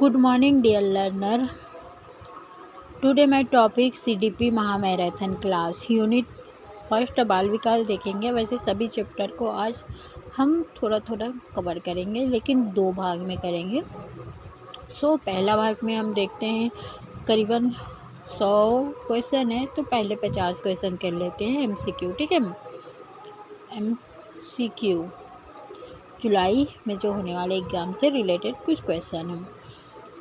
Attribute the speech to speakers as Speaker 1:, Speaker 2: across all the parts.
Speaker 1: Good morning, dear learner. Today my topic CDP महामैराथन class unit first बाल विकास देखेंगे। वैसे सभी चैप्टर को आज हम थोड़ा थोड़ा कवर करेंगे, लेकिन 2 भाग में करेंगे। पहला भाग में हम देखते हैं करीबन 100 क्वेश्चन है, तो पहले 50 क्वेश्चन कर लेते हैं MCQ। ठीक है, MCQ जुलाई में जो होने वाले एग्ज़ाम से रिलेटेड कुछ क्वेश्चन हैं।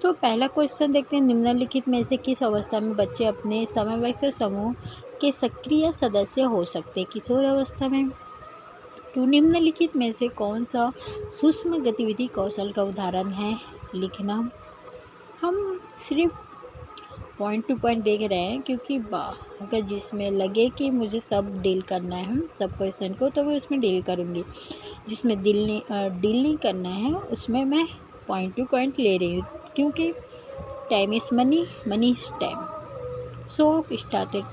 Speaker 1: तो पहला क्वेश्चन देखते हैं, निम्नलिखित में से किस अवस्था में बच्चे अपने समवयस्क समूह के सक्रिय सदस्य हो सकते हैं? किशोर अवस्था में। तो निम्नलिखित में से कौन सा सूक्ष्म गतिविधि कौशल का उदाहरण है? लिखना। हम सिर्फ पॉइंट टू पॉइंट देख रहे हैं, क्योंकि अगर जिसमें लगे कि मुझे सब डील करना है, हम सब क्वेश्चन को, तो मैं उसमें डील करूँगी। जिसमें डील नहीं करना है उसमें मैं पॉइंट टू पॉइंट ले रही हूँ, क्योंकि time is money, money is time. Started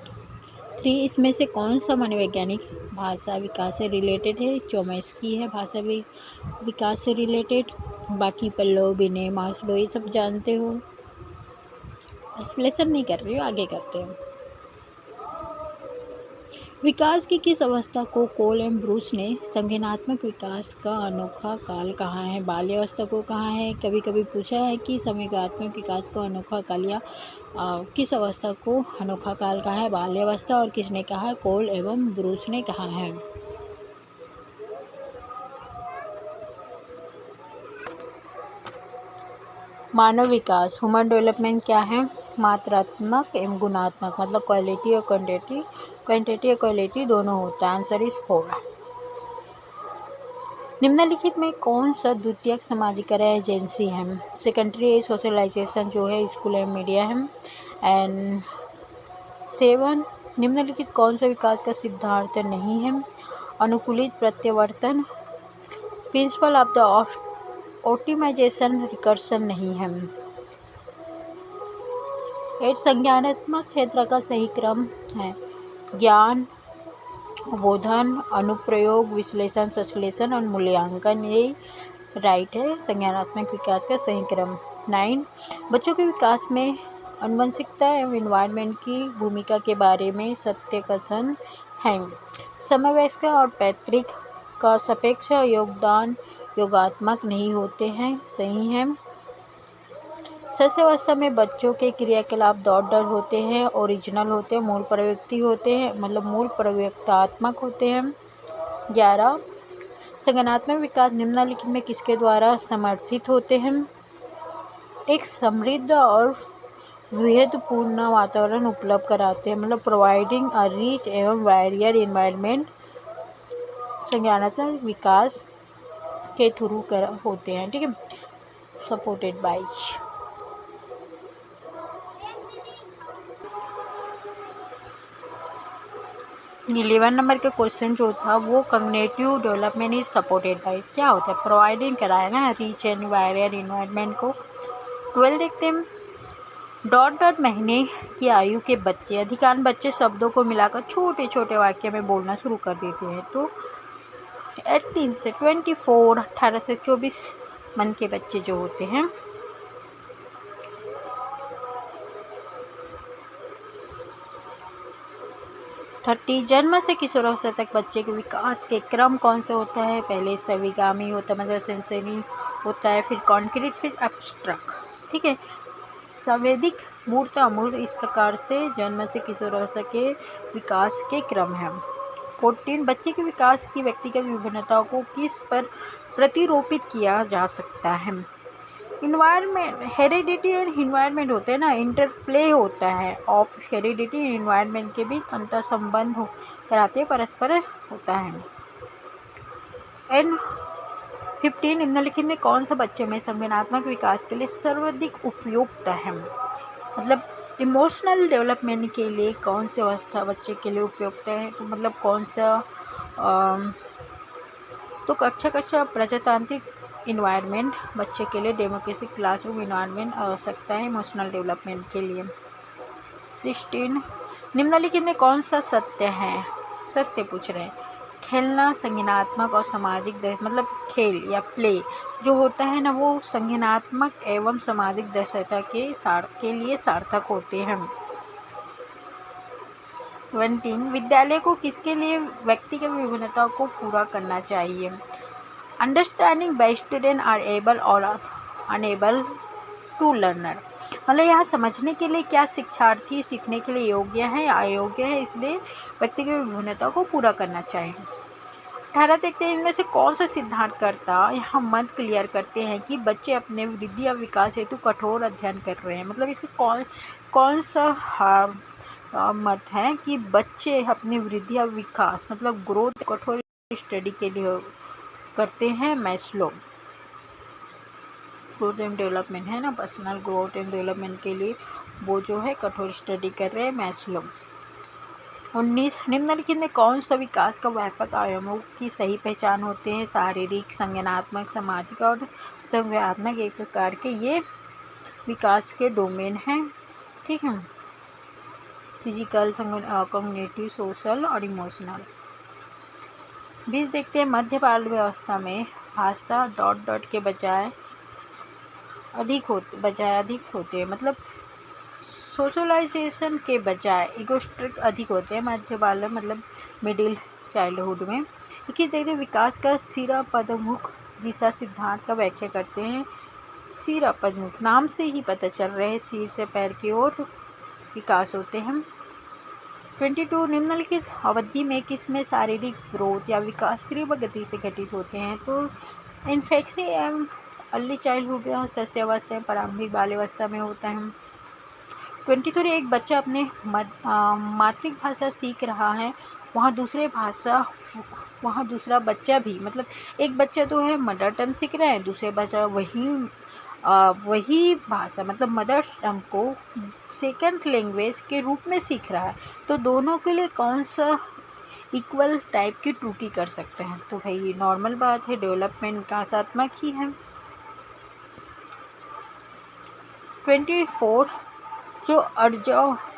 Speaker 1: 3। इसमें से कौन सा मनोवैज्ञानिक भाषा विकास से रिलेटेड है? चोम्स्की है भाषा विकास से रिलेटेड। बाकी पल्लव, बिने, मास्लो ये सब जानते हो, एक्सप्लेनेशन नहीं कर रही हूँ, आगे करते हैं। विकास की किस अवस्था को कोल एंड ब्रूस ने संज्ञानात्मक विकास का अनोखा काल कहा है? बाल्यावस्था को कहा है। कभी कभी पूछा है कि संज्ञानात्मक विकास का अनोखा काल या किस अवस्था को अनोखा काल कहा है? बाल्यावस्था। और किसने कहा? कोल एवं ब्रूस ने कहा है। मानव विकास, ह्यूमन डेवलपमेंट क्या है? मात्रात्मक एवं गुणात्मक, मतलब क्वालिटी और क्वांटिटी, क्वांटिटी और क्वालिटी दोनों होता है। Answer is 4। निम्नलिखित में कौन सा द्वितीयक समाजीकरण एजेंसी है? सेकेंडरी सोशलाइजेशन जो है स्कूल एंड मीडिया है। एंड 7, निम्नलिखित कौन सा विकास का सिद्धांत नहीं है? अनुकूलित प्रत्यावर्तन, principle of the optimisation recursion नहीं है। 8, संज्ञानात्मक क्षेत्र का सही क्रम है ज्ञान, बोधन, अनुप्रयोग, विश्लेषण, संश्लेषण और मूल्यांकन। ये राइट है, संज्ञानात्मक विकास का सही क्रम। 9, बच्चों के विकास में आनुवंशिकता एवं एनवायरनमेंट की भूमिका के बारे में सत्य कथन है। समवयस्क और पैतृक का सापेक्ष योगदान योगात्मक नहीं होते हैं, सही है। शस्यावस्था में बच्चों के क्रियाकलाप दौड़ होते हैं, ओरिजिनल होते हैं, मूल प्रवृत्ति होते हैं, मतलब मूल प्रवृत्तात्मक होते हैं। 11, संज्ञानात्मक विकास निम्नलिखित में किसके द्वारा समर्थित होते हैं? एक समृद्ध और विविधपूर्ण वातावरण उपलब्ध कराते हैं, मतलब प्रोवाइडिंग अ रिच एवं वैरियर एनवायरनमेंट संज्ञानात्मक विकास के थ्रू होते हैं। ठीक है, सपोर्टेड बाय। 11 नंबर का क्वेश्चन जो था वो cognitive development is supported by क्या होता है? प्रोवाइडिंग कराया ना रिच एंड वैरियर एनवायरनमेंट को। 12 देखते हैं, डॉट महीने की आयु के बच्चे, अधिकांश बच्चे शब्दों को मिलाकर छोटे छोटे वाक्य में बोलना शुरू कर देते हैं। तो 18 से 24, 18 से 24 मन के बच्चे जो होते हैं। 30, जन्म से किशोरावस्था तक बच्चे के विकास के क्रम कौन से होता है? पहले सविगामी होता है, मतलब सेंसरी होता है, फिर कॉन्क्रीट, फिर एब्स्ट्रैक्ट। ठीक है, संवेदिक, मूर्त, अमूर्त, इस प्रकार से जन्म से किशोरावस्था के विकास के क्रम है। 14, बच्चे के विकास की व्यक्तिगत विभिन्नताओं को किस पर प्रतिरूपित किया जा सकता है? इन्वायरमेंट, हेरिडिटी और इन्वायरमेंट होते हैं ना, इंटरप्ले होता है ऑफ हेरिडिटी और इन्वायरमेंट के बीच अंतर संबंध कराते परस्पर होता है। एंड 15, निम्नलिखित में कौन सा बच्चे में संज्ञानात्मक विकास के लिए सर्वाधिक उपयुक्त है? मतलब इमोशनल डेवलपमेंट के लिए कौन सी अवस्था बच्चे के लिए उपयुक्त है? तो मतलब कौन सा तो कक्षा प्रजातांत्रिक इन्वायरमेंट बच्चे के लिए, डेमोक्रेसी क्लासरूम इन्वायरमेंट आवश्यकता है इमोशनल डेवलपमेंट के लिए। 16, निम्नलिखित में कौन सा सत्य है? सत्य पूछ रहे हैं, खेलना संज्ञानात्मक और सामाजिक मतलब खेल या प्ले जो होता है ना, वो संज्ञानात्मक एवं सामाजिक दक्षता के लिए सार्थक होते हैं। 17 विद्यालय को किसके लिए व्यक्तिगत विभिन्नता को पूरा करना चाहिए। Understanding by student are able और अनेबल टू लर्नर, मतलब यहाँ समझने के लिए क्या शिक्षार्थी सीखने के लिए योग्य है या अयोग्य है, इसलिए व्यक्तिगत विभिन्नता को पूरा करना चाहिए। 18 देखते हैं इनमें से कौन सा सिद्धांतकर्ता यहाँ मत क्लियर करते हैं कि बच्चे अपने वृद्धि या विकास हेतु कठोर अध्ययन कर रहे हैं। मतलब इसका कौन सा मत है कि बच्चे अपनी वृद्धि या विकास मतलब ग्रोथ कठोर स्टडी के लिए करते हैं। मैस्लो ग्रोथ एंड डेवलपमेंट है ना, पर्सनल ग्रोथ एंड डेवलपमेंट के लिए वो जो है कठोर स्टडी कर रहे हैं, मैस्लो। 19 निम्नलिखित में कौन सा विकास का व्यापक आयामों की सही पहचान होते हैं। शारीरिक, संज्ञानात्मक, सामाजिक और संज्ञानात्मक एक प्रकार के ये विकास के डोमेन हैं। ठीक है, फिजिकल, कॉग्निटिव, सोशल और इमोशनल। 20 देखते हैं मध्य बाल व्यवस्था में भाषा डॉट के बजाय अधिक होते हैं, मतलब सोशलाइजेशन के बजाय इगोस्ट्रिक अधिक होते हैं मध्य बाल मतलब मिडिल चाइल्डहुड में। देखिए देखते विकास का सिरा पदमुख दिशा सिद्धांत का व्याख्या करते हैं। सिरा पदमुख नाम से ही पता चल रहा है, सिर से पैर की ओर विकास होते हैं। 22 निम्नलिखित अवधि में किसमें शारीरिक ग्रोथ या विकास तीव्र गति से घटित होते हैं। तो इन्फेक्सी एवं अर्ली चाइल्डहुड शैशवावस्था में प्रारंभिक बाल्यावस्था में होता है। 23 एक बच्चा अपने मातृभाषा सीख रहा है, वहाँ दूसरा बच्चा भी, मतलब एक बच्चा तो है मदर टंग सीख रहा है, दूसरे बच्चा वही भाषा मतलब मदर टंग को सेकंड लैंग्वेज के रूप में सीख रहा है। तो दोनों के लिए कौन सा इक्वल टाइप की त्रुटि कर सकते हैं। तो भाई ये नॉर्मल बात है, डेवलपमेंट विकासात्मक ही है। 24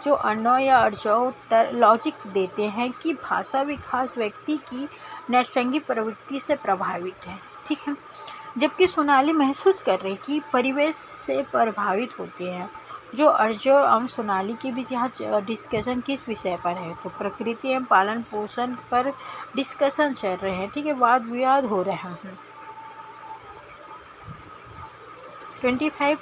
Speaker 1: जो अर्नव या अर्जव लॉजिक देते हैं कि भाषा विकास व्यक्ति की नरसंगी प्रवृत्ति से प्रभावित है। ठीक है, जबकि सोनाली महसूस कर रही कि परिवेश से प्रभावित होते हैं। जो अर्जव एवं सोनाली के बीच यहाँ डिस्कशन किस विषय पर है, तो प्रकृति एवं पालन पोषण पर डिस्कशन चल रहे हैं। ठीक है, वाद विवाद हो रहे हैं। 25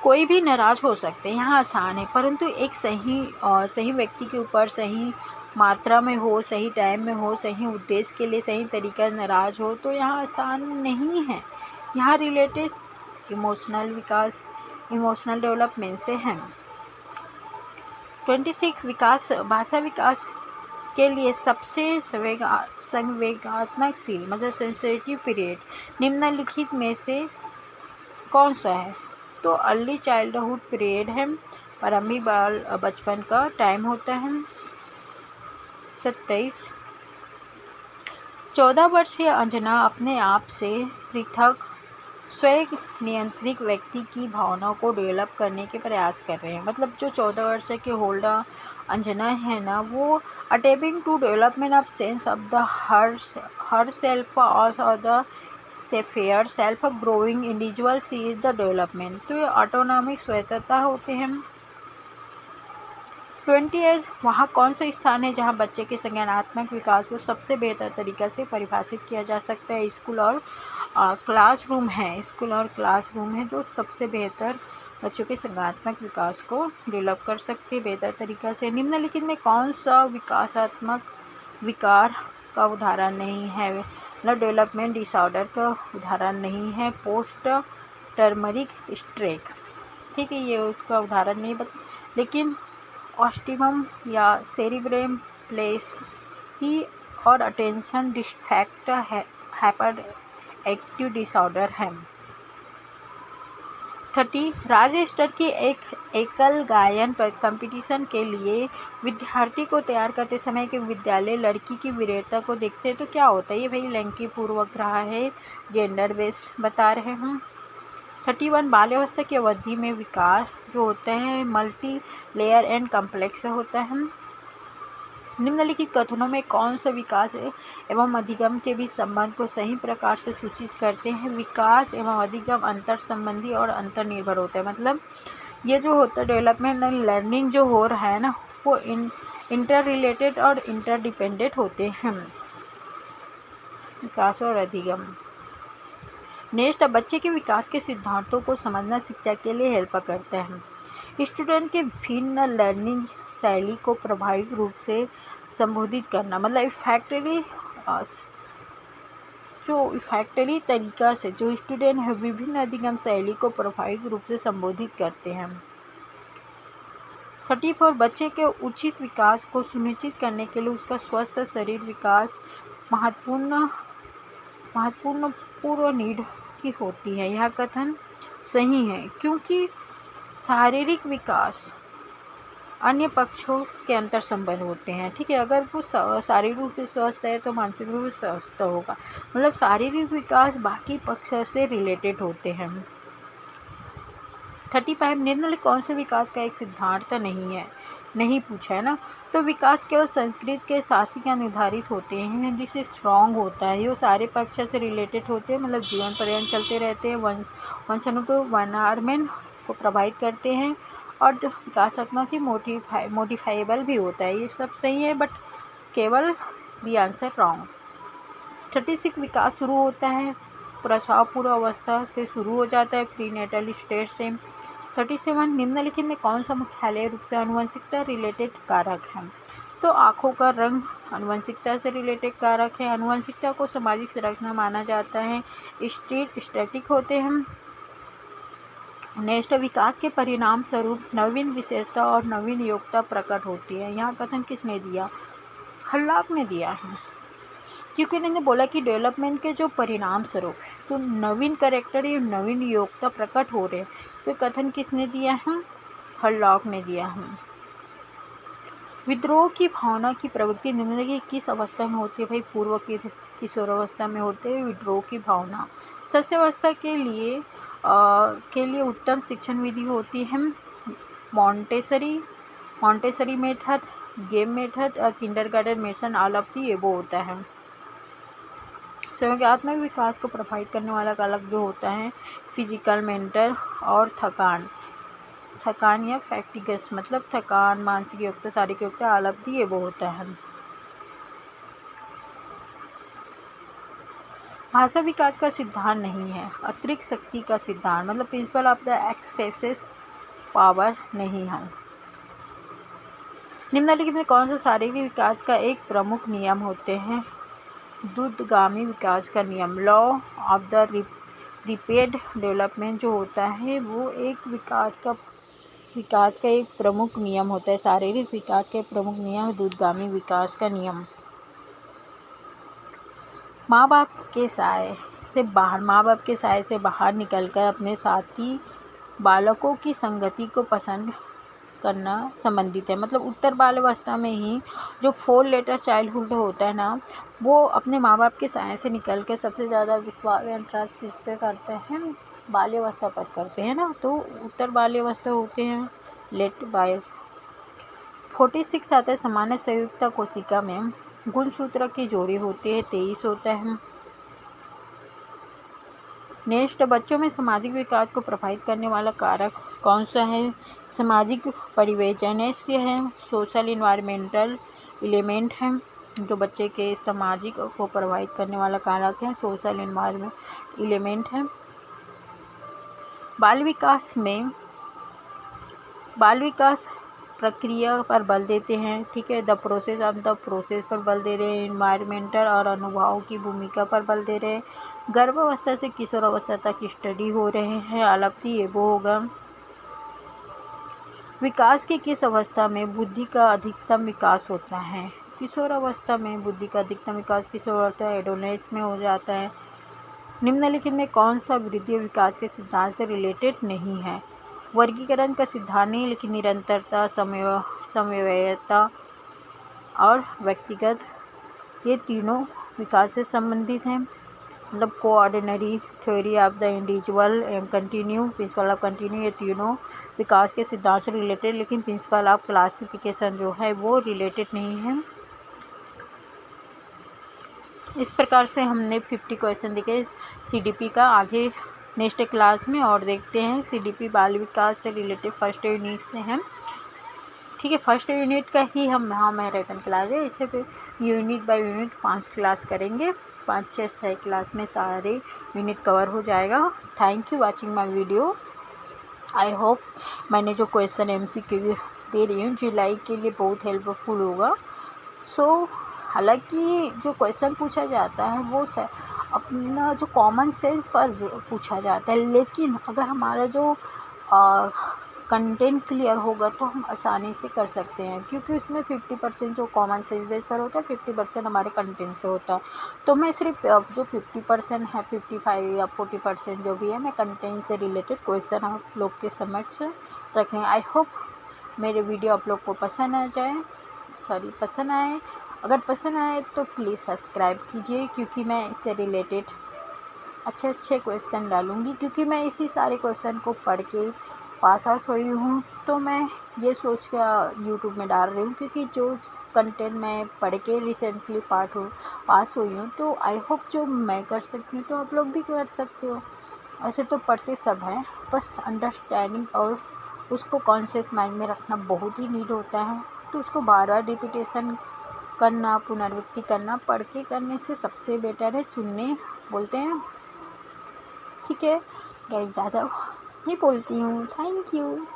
Speaker 1: कोई भी नाराज हो सकते हैं, यहाँ आसान है, परंतु एक सही व्यक्ति के ऊपर सही मात्रा में हो, सही टाइम में हो, सही उद्देश्य के लिए सही तरीका नाराज हो तो यहाँ आसान नहीं है। यहाँ रिलेटेड इमोशनल विकास, इमोशनल डेवलपमेंट से है। 26 भाषा विकास के लिए सबसे संवेगात्मकशील मतलब सेंसिटिव पीरियड निम्नलिखित में से कौन सा है। तो अर्ली चाइल्डहुड पीरियड है, प्रारंभिक बचपन का टाइम होता है। 27 14 वर्षीय अंजना अपने आप से पृथक स्वयं नियंत्रित व्यक्ति की भावनाओं को डेवलप करने के प्रयास कर रहे हैं। मतलब जो 14 वर्ष के होल्डा अंजना है ना, वो attempting to development of sense of the her self और द सेफेयर self growing individual see is the development. तो ये ऑटोनॉमिक स्वायत्तता होते हैं। 28 वहाँ कौन सा स्थान है जहाँ बच्चे के संज्ञानात्मक विकास को सबसे बेहतर तरीक़ा से परिभाषित किया जा सकता है। स्कूल और क्लासरूम है, स्कूल और क्लासरूम है जो सबसे बेहतर बच्चों के संज्ञानात्मक विकास को डेवलप कर सकते हैं बेहतर तरीक़ा से। निम्नलिखित में कौन सा विकासात्मक विकार का उदाहरण नहीं है, मतलब डेवलपमेंट डिसऑर्डर का उदाहरण नहीं है। पोस्ट टर्मरिक स्ट्रेक, ठीक है, ये उसका उदाहरण नहीं लेकिन ऑस्टिमम या सेरिब्रम प्लेसी और attention defect hyper active disorder है। 30 राज्य स्तर की एक एकल गायन कंपटीशन के लिए विद्यार्थी को तैयार करते समय के विद्यालय लड़की की वीरता को देखते हैं तो क्या होता है। ये भाई लैंगिक पूर्वाग्रह है, जेंडर बेस्ड बता रहे हैं। 31 बाल्यावस्था की अवधि में विकास जो होता है मल्टी लेयर एंड कम्प्लेक्स होता है। निम्नलिखित कथनों में कौन सा विकास एवं अधिगम के बीच संबंध को सही प्रकार से सूचित करते हैं? विकास एवं अधिगम अंतर संबंधी और अंतर निर्भर होता है। मतलब ये जो होता है डेवलपमेंट एंड लर्निंग जो हो रहा है ना, वो इंटर रिलेटेड और इंटरडिपेंडेंट होते हैं। विकास और अधिगम। नेक्स्ट, बच्चे के विकास के सिद्धांतों को समझना शिक्षा के लिए हेल्प करता है। स्टूडेंट के भिन्न लर्निंग शैली को प्रभावी रूप से संबोधित करना, मतलब इफेक्टिवली तरीका से जो स्टूडेंट है विभिन्न अधिगम शैली को प्रभावी रूप से संबोधित करते हैं। 34, बच्चे के उचित विकास को सुनिश्चित करने के लिए उसका स्वस्थ शरीर विकास महत्वपूर्ण पूर्व नीड की होती है। यह कथन सही है, क्योंकि शारीरिक विकास अन्य पक्षों के अंतर संबंध होते हैं। ठीक है, अगर वो शारीरिक रूप से स्वस्थ है तो मानसिक रूप से स्वस्थ होगा। मतलब शारीरिक विकास बाकी पक्ष से रिलेटेड होते हैं। 35, निम्नलिखित कौन से विकास का एक सिद्धांत नहीं पूछा है ना। तो विकास केवल संस्कृत के शासी का निर्धारित होते हैं, जिसे स्ट्रॉन्ग होता है। ये सारे पक्ष से रिलेटेड होते हैं, मतलब जीवन पर्यंत चलते रहते हैं, वंशानुगमन को प्रभावित करते हैं और विकासात्मक ही मोडिफाइबल भी होता है। ये सब सही है, बट केवल बी आंसर रॉन्ग। 36, विकास शुरू होता है प्रसव पूर्व अवस्था से शुरू हो जाता है, प्रीनेटल स्टेज से। 37, निम्नलिखित में कौन सा मुख्यालय रूप से आनुवंशिकता रिलेटेड कारक है? तो आँखों का रंग आनुवंशिकता से रिलेटेड कारक है। आनुवंशिकता को सामाजिक संरचना माना जाता है, स्टैटिक होते हैं। नेक्स्ट, विकास के परिणाम स्वरूप नवीन विशेषता और नवीन योग्यता प्रकट होती है। यहाँ कथन किसने दिया? हल्लाक ने दिया है, क्योंकि इन्होंने बोला कि डेवलपमेंट के जो परिणाम स्वरूप तो नवीन कैरेक्टर या नवीन योग्यता प्रकट हो रहे हैं। तो कथन किसने दिया है? हल्लाक ने दिया है। विद्रोह की भावना की प्रवृत्ति निम्नलिखित किस अवस्था में होती है? भाई पूर्व की किशोरावस्था में होते हैं विद्रोह की भावना। शस्यावस्था के लिए उत्तम शिक्षण विधि होती है Montessori method, game method, kindergarten method, all of the एबो होता है। संज्ञानात्मक विकास को प्रभावित करने वाला कारक जो होता है फिजिकल, मेंटल और थकान या फैक्टिगस, मतलब थकान, मानसिक योग्यता, शारीरिक योग्यता, ऑल ऑफ दी एबो होता है। भाषा विकास का सिद्धांत नहीं है, अतिरिक्त शक्ति का सिद्धांत, मतलब principal of the excessive power नहीं है। निम्नलिखित में कौन सा शारीरिक विकास का एक प्रमुख नियम होते हैं? दूरगामी विकास का नियम, law of the repeated development जो होता है वो एक विकास का एक प्रमुख नियम होता है। शारीरिक विकास का एक प्रमुख नियम दूरगामी विकास का नियम। माँ बाप के साय से बाहर निकलकर अपने साथी बालकों की संगति को पसंद करना संबंधित है। मतलब उत्तर बाल्यावस्था में ही जो 4 लेटर चाइल्डहुड होता है ना, वो अपने माँ बाप के साय से निकल के सबसे ज़्यादा विश्वास इंटरेस्ट किस पे करते हैं? बाल्यावस्था पर करते हैं ना। तो उत्तर बाल्यावस्था होते हैं लेट बाय। 46 आता है सामान्य संयुक्त कोशिका में गुणसूत्र की जोड़ी होती है, 23 होता है। नेक्स्ट, बच्चों में सामाजिक विकास को प्रभावित करने वाला कारक कौन सा है? सामाजिक परिवेशनस्य है, सोशल इन्वायरमेंटल एलिमेंट है। जो बच्चे के सामाजिक को प्रभावित करने वाला कारक है सोशल इन्वायरमेंट एलिमेंट है। बाल विकास प्रक्रिया पर बल देते हैं। ठीक है, द प्रोसेस पर बल दे रहे हैं। इन्वायरमेंटल और अनुभवों की भूमिका पर बल दे रहे हैं। गर्भावस्था से किशोरावस्था तक स्टडी हो रहे हैं, आलपति एबो होगा। विकास की किस अवस्था में बुद्धि का अधिकतम विकास होता है? किशोरावस्था में बुद्धि का अधिकतम विकास किशोरावस्था एडोलेसेंस में हो जाता है। निम्नलिखित में कौन सा वृद्धि विकास के सिद्धांत से रिलेटेड नहीं है? वर्गीकरण का सिद्धांत नहीं, लेकिन निरंतरता, समन्वयता और व्यक्तिगत, ये तीनों विकास से संबंधित हैं। मतलब coordinary, theory of the individual and continue, principle of continue, ये तीनों विकास के सिद्धांत से रिलेटेड, लेकिन प्रिंसिपल ऑफ क्लासिफिकेशन जो है वो रिलेटेड नहीं है। इस प्रकार से हमने 50 क्वेश्चन देखे सीडीपी का। आगे नेक्स्ट क्लास में और देखते हैं। सीडीपी बाल विकास से रिलेटेड फर्स्ट यूनिट से हम, ठीक है, फर्स्ट यूनिट का ही हम मैराथन क्लास है। इसे पे यूनिट बाय यूनिट 5 क्लास करेंगे। 5 से 6 क्लास में सारे यूनिट कवर हो जाएगा। Thank you watching my video. I hope मैंने जो क्वेश्चन एमसीक्यू दे रही हूँ जुलाई के लिए बहुत हेल्पफुल होगा। हालांकि जो क्वेश्चन पूछा जाता है वो अपना जो कॉमन सेंस पर पूछा जाता है, लेकिन अगर हमारा जो कंटेंट क्लियर होगा तो हम आसानी से कर सकते हैं, क्योंकि उसमें 50% जो कॉमन सेंस बेस पर होता है, 50% हमारे कंटेंट से होता है। तो मैं सिर्फ जो 50% है, 55 या 40% जो भी है, मैं कंटेंट से रिलेटेड क्वेश्चन आप लोग के समक्ष रख रहे हैं। आई होप मेरे वीडियो आप लोग को पसंद आए। अगर पसंद आए तो प्लीज़ सब्सक्राइब कीजिए, क्योंकि मैं इससे रिलेटेड अच्छे क्वेश्चन डालूँगी, क्योंकि मैं इसी सारे क्वेश्चन को पढ़ के पास आउट हुई हूँ। तो मैं ये सोच के यूट्यूब में डाल रही हूँ, क्योंकि जो कंटेंट मैं पढ़ के रिसेंटली पास हुई हूँ, तो आई होप जो मैं कर सकती हूँ तो आप लोग भी कर सकते हो। ऐसे तो पढ़ते सब हैं, बस अंडरस्टैंडिंग और उसको कॉन्शियस माइंड में रखना बहुत ही नीड होता है। तो उसको बार बार रिपीटेशन करना, पुनरावृत्ति करना, पढ़ के करने से सबसे बेटर है सुनने बोलते हैं। ठीक है गाइस, ज़्यादा ही बोलती हूँ। Thank you.